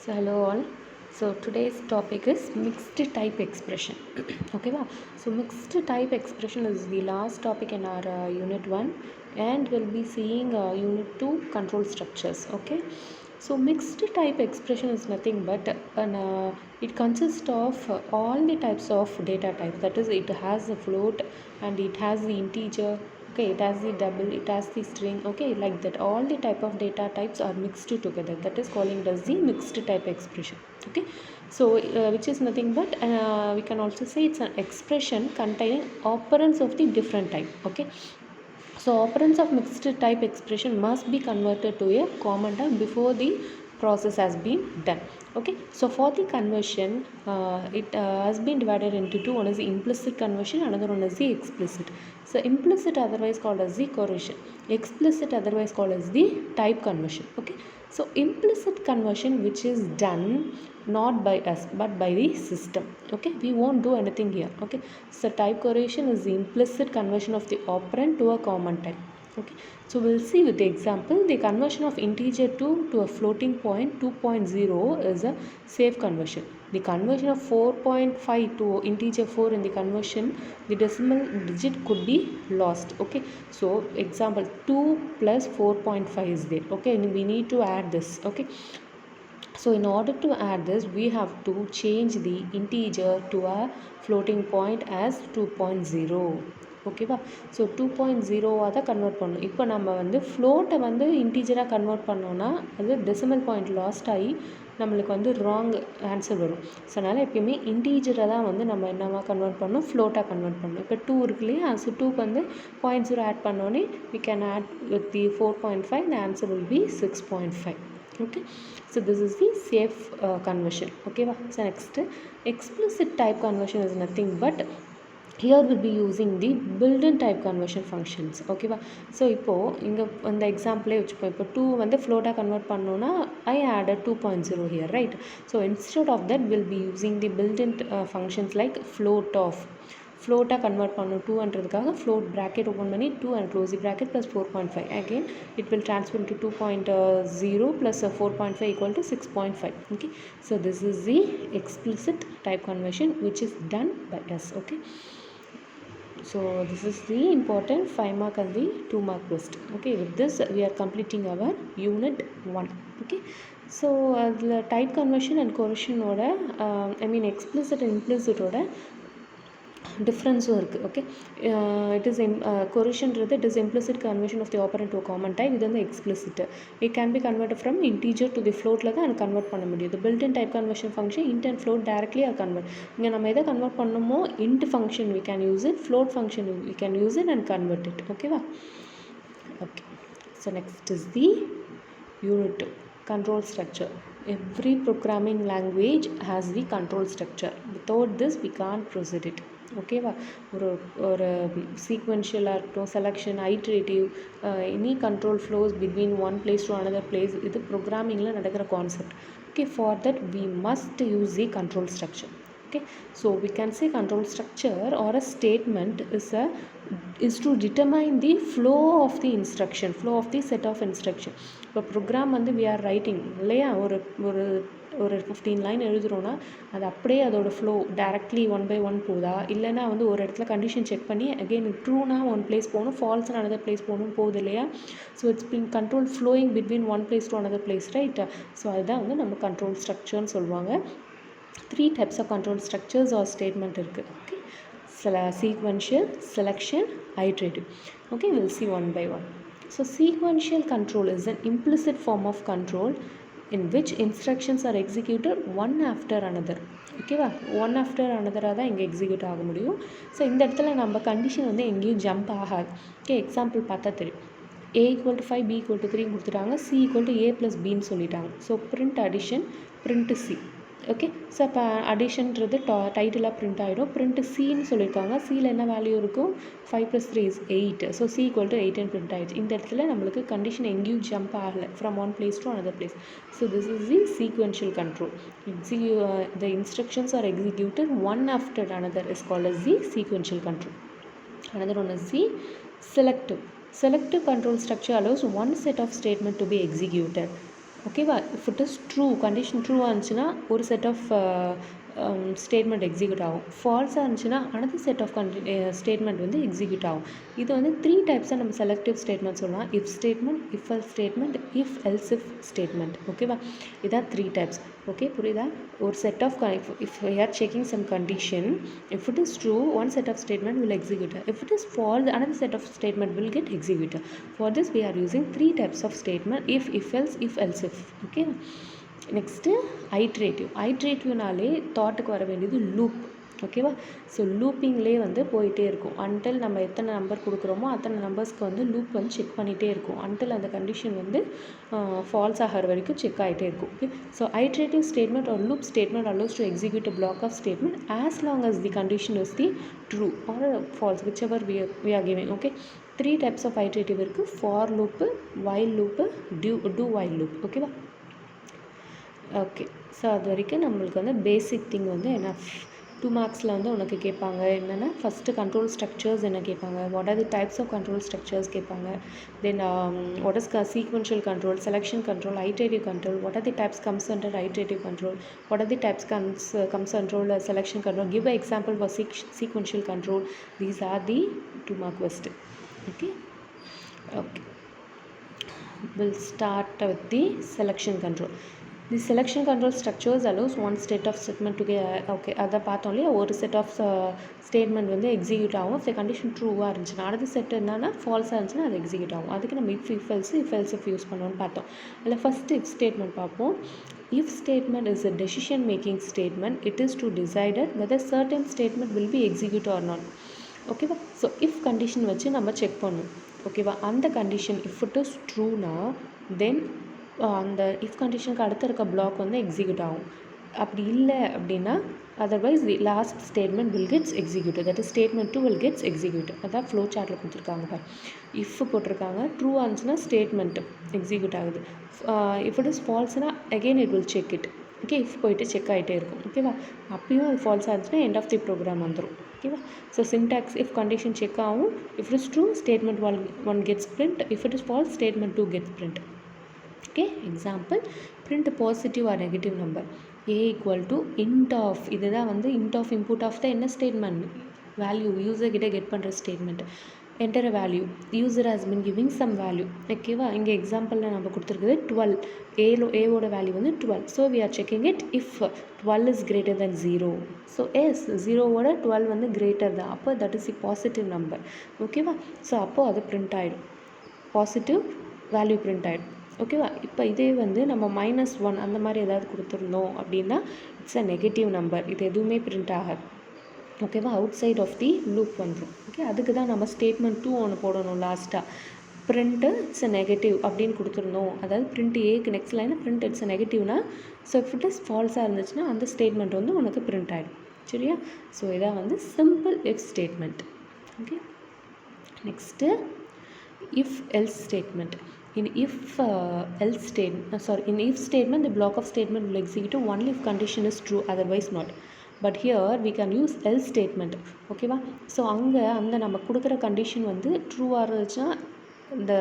So hello all. So today's topic is mixed type expression. Okay, wow. So mixed type expression is the last topic in our unit 1, and we'll be seeing unit 2 control structures. Okay. So mixed type expression is nothing but it consists of all the types of data types. That is, it has the float and it has the integer. Okay, it has the double, it has the string. Okay, like that, all the type of data types are mixed together. That is calling as the mixed type expression. Okay, so which is nothing but we can also say it's an expression containing operands of the different type. Okay, so operands of mixed type expression must be converted to a common type before the process has been done. Okay, so for the conversion it has been divided into two. One is the implicit conversion, another one is the explicit. So implicit otherwise called as the correlation, explicit otherwise called as the type conversion. Okay, so implicit conversion, which is done not by us but by the system. Okay, we won't do anything here. Okay, so type correlation is the implicit conversion of the operand to a common type. Okay, so we'll see with the example. The conversion of integer 2 to a floating point 2.0 is a safe conversion. The conversion of 4.5 to integer 4, in the conversion the decimal digit could be lost. Okay, so example 2 plus 4.5 is there. Okay, and we need to add this. Okay, so in order to add this, we have to change the integer to a floating point as 2.0. ஓகேவா, so 2.0 தான் convert பண்ணணும். இப்போ நம்ம வந்து ஃப்ளோட்டை வந்து இன்டீஜராக convert பண்ணோன்னா அது decimal point last ஆகி நம்மளுக்கு வந்து ராங் ஆன்சர் வரும். ஸோ அதனால் எப்பயுமே இன்டீஜரை தான் வந்து நம்ம என்னவா கன்வெர்ட் பண்ணணும், ஃப்ளோட்டாக கன்வெர்ட் பண்ணணும். இப்போ 2 இருக்கு இல்லையா, ஸோ 2க்கு வந்து 0.0 ஆட் பண்ணோன்னே we can add with the 4.5, the answer will be 6.5. Okay, so this is the safe conversion. Okay, so next, explicit type conversion is nothing but here we'll be using the built-in type conversion functions. Okay, so இப்போ இங்கே இந்த எக்ஸாம்பிளே வச்சுப்போம். இப்போ 2 வந்து ஃப்ளோட்டாக convert பண்ணோன்னா I added 2.0 here, right? So instead of that we'll be using the built-in functions like float of. ஃப்ளோட்டாக convert பண்ணணும் 2ன்றதுக்காக ஃப்ளோட் ப்ராக்கெட் ஓப்பன் பண்ணி 2 and close the bracket plus 4.5. Again it will transfer to 2.0 plus 4.5 equal to 6.5. Okay, so this is the explicit type conversion which is done by us. ஓகே, so this is the important 5 mark and the 2 mark quest. Okay, with this we are completing our unit 1. Okay, so the type conversion and correlation ஓட I mean explicit and implicit ஓட டிஃப்ரென்ஸும் இருக்குது. Okay, it is கொரிஷன்றது it is implicit conversion of the operand to common type. இது வந்து explicit. It can be convert from integer to the ஃப்ளோட்டில் தான் அது கன்வெர்ட் பண்ண முடியுது. Built in type conversion function int and float directly or convert. இங்கே நம்ம எதை கன்வெர்ட் பண்ணணுமோ int function we can use it, float function we can use it and convert it. ஓகேவா? Okay, so next is the unit 2, control structure. Every programming language has the control structure. Without this we can't proceed it. ஓகேவா? ஒரு சீக்வென்ஷியலாக இருக்கட்டும், selection, iterative, any control flows between one place to another place, இது ப்ரோக்ராமிங்கில் நடக்கிற concept. Okay, for that we must use the control structure. Okay, so we can say control structure or a statement is to determine the flow of the instruction, flow of the set of instruction. இப்போ program வந்து we are writing இல்லையா, ஒரு 15 line எழுதுகிறோன்னா அது அப்படியே அதோட flow directly 1 by 1 போகுதா, இல்லைனா வந்து ஒரு இடத்துல கண்டிஷன் செக் பண்ணி அகெயின் ட்ரூனா ஒன் பிளேஸ் போகணும், ஃபால்ஸ்னா அனதர் பிளேஸ் போகணும் போகுது இல்லையா. So it's been control flowing between one place to another place, right? So அதுதான் வந்து நம்ம கண்ட்ரோல் ஸ்ட்ரக்சர்னு சொல்லுவாங்க. 3 types of control structures or statement irukku. Okay, sequential, selection, iterative. Okay, we'll see one by one. So sequential control is an implicit form of control in which instructions are executed one after another. ஓகேவா, one after அனதராக தான் இங்கே execute ஆக முடியும். So இந்த இடத்துல நம்ம condition வந்து எங்கேயும் ஜம்ப் ஆகாது. ஓகே, எக்ஸாம்பிள் பார்த்தா தெரியும். A = 5, B = 3 கொடுத்துட்டாங்க, C = A + Bன்னு சொல்லிட்டாங்க. So print addition, print C. Okay, so இப்போ அடிஷன்றது டைட்டிலாக பிரிண்ட் ஆகிடும். பிரிண்ட் சின்னு சொல்லியிருக்காங்க, சியில் என்ன வேல்யூ இருக்கும், 5 + 3 is 8. ஸோ C = 8 பிரிண்ட் ஆகிடுச்சு. இந்த இடத்துல நம்மளுக்கு கண்டிஷன் எங்கேயும் ஜம்ப் ஆகலை from one place to another place. So this is the sequential control. The instructions are executed one after another is called as the sequential control. Another one is the selective. Selective control structure allows one set of statement to be executed. ஓகேவா. If it is true, condition ட்ரூவாக இருந்துச்சுன்னா ஒரு set of statement execute ஆகும். ஃபால்ஸாக இருந்துச்சுன்னா another set of statement வந்து execute ஆகும். இது வந்து 3 டைப்ஸாக நம்ம செலக்டிவ் ஸ்டேட்மெண்ட் சொல்லலாம். If statement, if else statement, if else if statement. ஓகேவா. இதான் 3 டைப்ஸ். ஓகே, புரியுதா. ஒரு set of if you are checking some condition, if it is true one set of statement will execute. If it is false, another set of statement will get executed. For this we are using 3 types of statement: if else, if else if. Okay. Next ஐட்ரேட்டிவ்னாலே தாட்டுக்கு வர வேண்டியது loop. ஓகேவா. So லூப்பிங்லேயே வந்து போயிட்டே இருக்கும். Until நம்ம எத்தனை நம்பர் கொடுக்குறோமோ அத்தனை நம்பர்ஸ்க்கு வந்து லூப் வந்து செக் பண்ணிகிட்டே இருக்கும். அன்டில் அந்த கண்டிஷன் வந்து ஃபால்ஸ் ஆகிற வரைக்கும் செக் ஆகிட்டே இருக்கும். Okay. So iterative statement or loop statement allows to execute a block of statement as long as the condition is the true or false, whichever we are giving. Okay. 3 types of iterative இருக்குது. for loop, while loop, do while loop. ஓகேவா. Okay. So அது வரைக்கும் நம்மளுக்கு வந்து basic thing வந்து என்ன 2 மார்க்ஸில் வந்து உனக்கு கேட்பாங்க. என்னென்னா ஃபஸ்ட்டு கண்ட்ரோல் ஸ்ட்ரக்சர்ஸ் என்ன கேட்பாங்க, what are the types of control structures கேட்பாங்க. Then what is sequential control, selection control, iterative control, what are the types comes under iterative control, what are the types comes under selection control, give an example for sequential control. These are the 2 mark question. Okay. We'll start with the selection control. The selection control structures allows one set of statement to get okay. அதை பார்த்தோம் இல்லையா, ஒரு set of statement வந்து execute ஆகும். இப்போ condition ட்ரூவாக இருந்துச்சுன்னா அடுத்த செட் என்னன்னா ஃபால்ஸாக இருந்துச்சுன்னா அது எக்ஸிக்யூட் ஆகும். அதுக்கு நம்ம இஃப் எல்ஸ் இஃப் யூஸ் பண்ணோன்னு பார்த்தோம். அதில் ஃபஸ்ட்டு இஃப் ஸ்டேட்மெண்ட் பார்ப்போம். If statement is a decision making statement, it is to decide whether certain statement will be executed or not. ஓகேவா. ஸோ இஃப் கண்டிஷன் வச்சு நம்ம செக் பண்ணுவோம். ஓகேவா. அந்த கண்டிஷன் இஃப் இட் இஸ் ட்ரூனா தென் அந்த இஃப் கண்டிஷனுக்கு அடுத்த இருக்க பிளாக் வந்து எக்ஸிக்யூட் ஆகும். அப்படி இல்லை அப்படின்னா otherwise the last statement will gets executed. That is statement 2 will gets executed. அதான் ஃப்ளோ சார்ட்டில் கொடுத்துருக்காங்க பாரு. இஃப் போட்டிருக்காங்க, ட்ரூ ஆன்ஸ்னா ஸ்டேட்மெண்ட் எக்ஸிக்யூட் ஆகுது. இஃப் இட் இஸ் ஃபால்ஸ்னா again it will check it. Okay. If போயிட்டு செக் ஆகிட்டே இருக்கும். ஓகேவா. அப்பயும் அது ஃபால்ஸாக இருந்துச்சுன்னா எண்ட் ஆஃப் தி ப்ரோக்ராம் வந்துடும். ஓகேவா. So syntax if condition check ஆகும். If it is true statement 1 gets print. If it is false statement 2 gets print. Okay. Example, print a positive or negative number. A equal to int of, இதுதான் வந்து int of input of the என்ன statement, value user கிட்ட get பண்ணுற statement. enter a value, user has been giving some value. ஓகேவா. இங்கே எக்ஸாம்பிளில் நம்ம கொடுத்துருக்குது 12. ஏவோட வேல்யூ வந்து 12. So we are checking it if 12 is greater than 0. So S 0வோட 12 வந்து கிரேட்டர் தான். அப்போ that is a positive number. ஓகேவா. ஸோ அப்போது அது பிரிண்ட் ஆகிடும், பாசிட்டிவ் வேல்யூ பிரிண்ட் ஆகிடும். ஓகேவா. இப்போ இதே வந்து நம்ம -1 அந்த மாதிரி ஏதாவது கொடுத்துருந்தோம் அப்படின்னா இட்ஸ் அ நெகட்டிவ் நம்பர். இது எதுவுமே பிரிண்ட் ஆகாது. ஓகேவா. Outside of the loop வந்துடும். ஓகே. அதுக்கு தான் நம்ம ஸ்டேட்மெண்ட் 2 ஒன்று போடணும் லாஸ்ட்டாக. பிரிண்ட்டு இட்ஸ் அ நெகட்டிவ் அப்படின்னு கொடுத்துருந்தோம். அதாவது பிரிண்ட் ஏக்கு நெக்ஸ்ட் லைனில் பிரிண்ட் இட்ஸ் அ நெகட்டிவ்னா, ஸோ இஃப் இட் இஸ் ஃபால்ஸாக இருந்துச்சுன்னா அந்த ஸ்டேட்மெண்ட் வந்து உனக்கு பிரிண்ட் ஆகிடும். சரியா. ஸோ இதான் வந்து simple if statement. Okay. Next if else statement. In if statement, the block of statement will execute only if condition is true, otherwise not. But here we can use else statement. ஓகேவா. So அங்கே அந்த நம்ம கொடுக்குற condition வந்து ட்ரூவாக இருந்துச்சுன்னா இந்த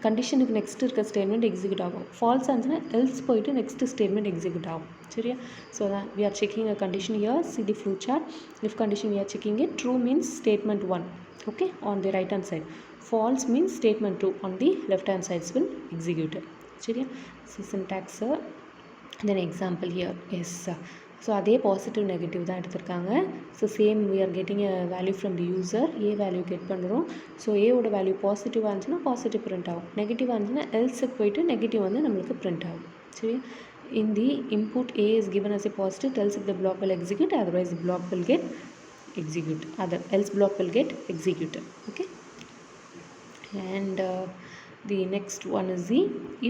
கண்டிஷனுக்கு next இருக்க ஸ்டேட்மெண்ட் எக்ஸிக்யூட் ஆகும். ஃபால்ஸ் ஆச்சுன்னா எல்ஸ் போயிட்டு நெக்ஸ்ட் ஸ்டேட்மெண்ட் எக்ஸிக்யூட் ஆகும். சரியா. ஸோ தான் we are checking a condition here. See the flow chart. If condition we are checking it, true means statement 1. Okay, on the right hand side. False means statement 2 on the left hand side will execute it. சரியா. So syntax. Then example here. Yes. So அதே positive negative தான் எடுத்திருக்காங்க. So same we are getting a value from the user. A value get பண்ணுறோம். So ஏவோட value பாசிட்டிவாக இருந்துச்சுன்னா positive print ஆகும். நெகட்டிவாக இருந்துச்சுன்னா எல்ஸுக்கு போயிட்டு நெகட்டிவ் வந்து நம்மளுக்கு பிரிண்ட் ஆகும். சரி. In the input A is given as a positive, tells if the block will execute, otherwise the block will get execute. Else block will get executed. Okay. And the next one is the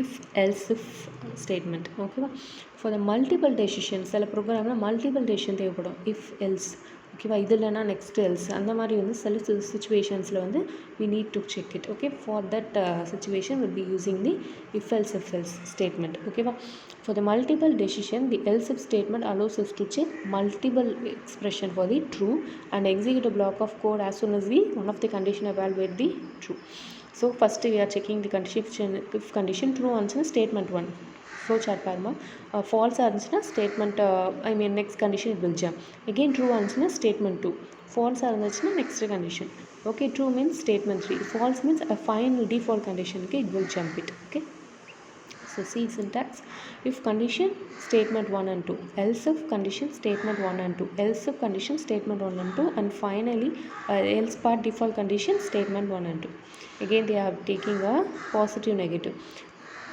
if else if statement. Okay. For the multiple decisions, சில ப்ரோக்ராமில் multiple decision தேவைப்படும். if else. ஓகேவா. இது இல்லைனா next else அந்த மாதிரி வந்து சில சுச்சுவேஷன்ஸில் வந்து we need to check it. okay. For that situation we'll be using the if else statement. ஓகேவா. For the multiple decision, the else if statement allows us to check multiple expression for the true and execute a block of code as soon as one of the condition evaluate the true. So first we are checking the condition. If condition true answer statement 1 flow chart parma, false answer statement next condition it will jump. Again true answer statement 2, false answer next condition. Okay, true means statement 3, false means a final default condition. Okay, it will jump it. Okay, so see syntax. If condition statement 1 and 2, else if condition statement 1 and 2, else if condition statement 1 and 2, and finally else part default condition statement 1 and 2. Again they are taking a positive negative.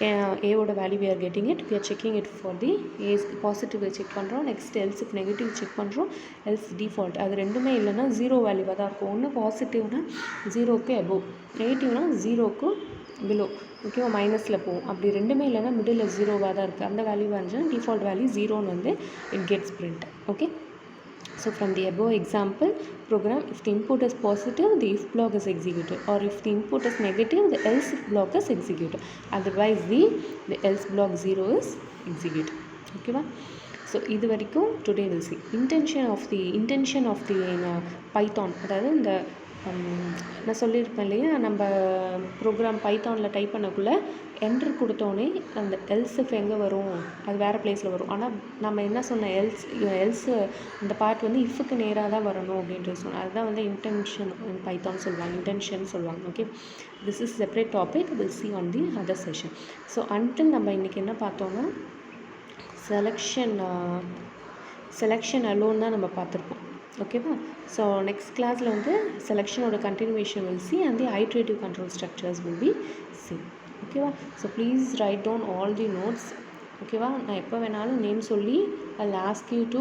A oda value we are getting it, we are checking it for the A positive check பண்றோம், next else if negative check பண்றோம், else default அது ரெண்டுமே இல்லைன்னா zero வேல்யூவாக தான் இருக்கும். ஒன்று பாசிட்டிவ்னா ஜீரோக்கு above, நெகட்டிவ்னா ஜீரோக்கு பிலோ. ஓகேவா, மைனஸில் போகும். அப்படி ரெண்டுமே இல்லைன்னா மிடில் ஜீரோவாக தான் இருக்குது. அந்த வேல்யூவாக இருந்துச்சுன்னா டிஃபால்ட் வேல்யூ ஜீரோன்னு வந்து it gets print. Okay, so from the above example program, if the input is positive, the if block is executed, or if the input is negative, the else block is executed. Otherwise the else block 0 is executed. Okay va? So இது வரைக்கும் today we'll see intention of the Python. அதாவது இந்த நான் சொல்லியிருப்பேன் இல்லையா, நம்ம program பைத்தானில் type பண்ணக்குள்ளே enter கொடுத்தோன்னே அந்த எல்ஸ் எங்கே வரும், அது வேறு பிளேஸில் வரும். ஆனால் நம்ம என்ன சொன்ன எல்ஸ் அந்த பார்ட் வந்து இஃப்க்கு நேராக தான் வரணும் அப்படின்றது சொன்னோம். அதுதான் வந்து இன்டென்ஷன் பைத்தான் சொல்லுவாங்க, இன்டென்ஷன் சொல்லுவாங்க. Okay, this is separate topic, will see on the other session. So until நம்ம இன்றைக்கி என்ன பார்த்தோன்னா செலெக்ஷன் அலோன் தான் நம்ம பார்த்துருப்போம். ஓகேவா, ஸோ நெக்ஸ்ட் கிளாஸில் வந்து செலெக்ஷனோட continuation will see and the iterative control structures will be see. ஓகேவா, so please write down all the notes. ஓகேவா, நான் எப்போ வேணாலும் நேம் சொல்லி I'll ask you to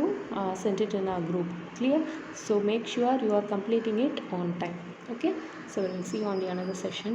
send it in our group. Clear? So make sure you are completing it on time. Okay, so we'll see you on the another session.